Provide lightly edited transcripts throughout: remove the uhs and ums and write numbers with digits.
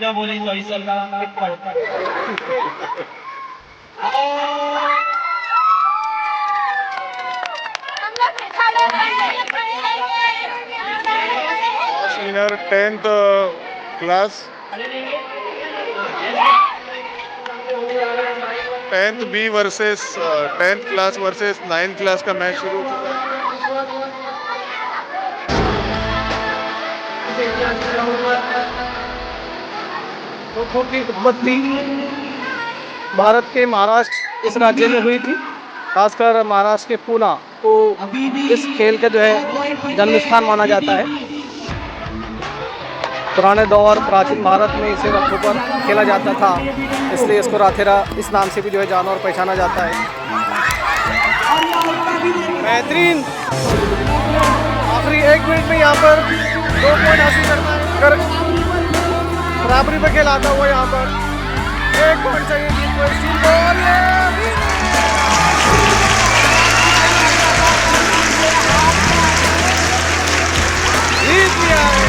बिना बोले तो इस साल का एक point. Senior 10th class 10th B versus 10th class versus 9th class का मैच शुरू हो चुका है। खो की उत्पत्ति भारत के महाराष्ट्र इस राज्य में हुई थी। खासकर महाराष्ट्र के पूना को इस खेल का जो है जन्म स्थान माना जाता है। पुराने दौर प्राचीन भारत में इसे रथों पर खेला जाता था, इसलिए इसको राथेरा इस नाम से भी जो है जाना और पहचाना जाता है। बेहतरीन आखिरी 1 मिनट में यहाँ पर 2 पॉइंट हासिल करना है। अगर बराबरी पे खेल आता हुआ यहाँ पर 1 पॉइंट चाहिए जीत को इस टीम को। और ये जीत लिया है।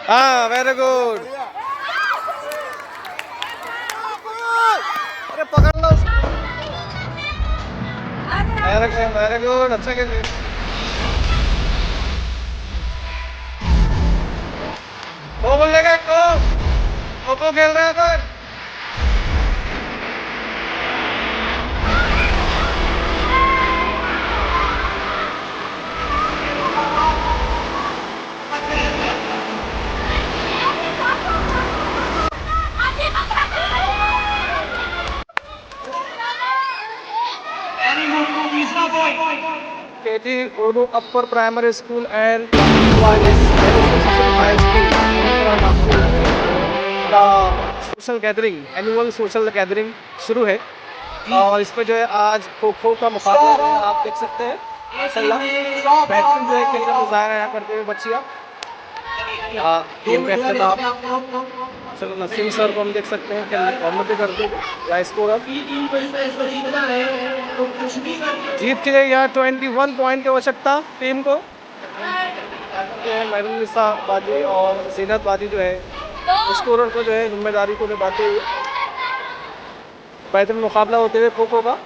हाँ, वेरी गुड। अरे पकड़ लो। वेरी गुड, अच्छा खेल। वो बोलेगा खो खेल रहे हैं sir. KG Urdu Upper Primary School and social gathering, annual social gathering शुरू है और इसमें जो है आज खो का मुकाबला है। आप देख सकते हैं माशाल्लाह बेहतरीन जो है खेल का मुजाहरा यहाँ करते हुए बच्चियाँ। यहाँ गेम का इख्तिताम चलो नसीम सर को हम देख सकते हैं क्या कॉमेंट्री करते हुए। स्कोर जीत के लिए यहाँ 21 पॉइंट की आवश्यकता टीम को। महरुनिसा बाजी और जीनत बाजी जो है स्कोरर को जो है जिम्मेदारी को निभाते हुए बेहतरीन मुकाबला होते हुए खो का।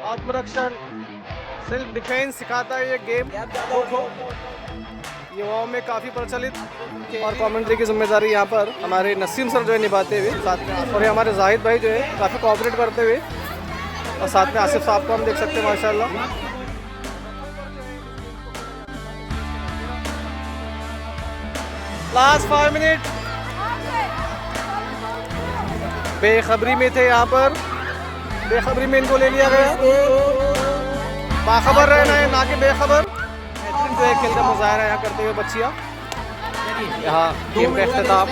आत्मरक्षण सेल्फ डिफेंस सिखाता है ये गेम खो। युवाओं में काफ़ी प्रचलित और कमेंट्री की जिम्मेदारी यहाँ पर हमारे नसीम सर जो है निभाते हुए साथ में, और ये हमारे जाहिद भाई जो है काफ़ी कोऑपरेट करते हुए, और साथ में आसिफ साहब को हम देख सकते हैं माशाल्लाह। लास्ट 5 मिनट बेखबरी में थे यहाँ पर, बेखबरी में इनको ले लिया गया। बाखबर रहना है ना कि बेखबर। बेहतरीन जो है खेल का मुजाहरा यहाँ करते हुए बच्चियाँ। यहाँ गेम का इख्तिताम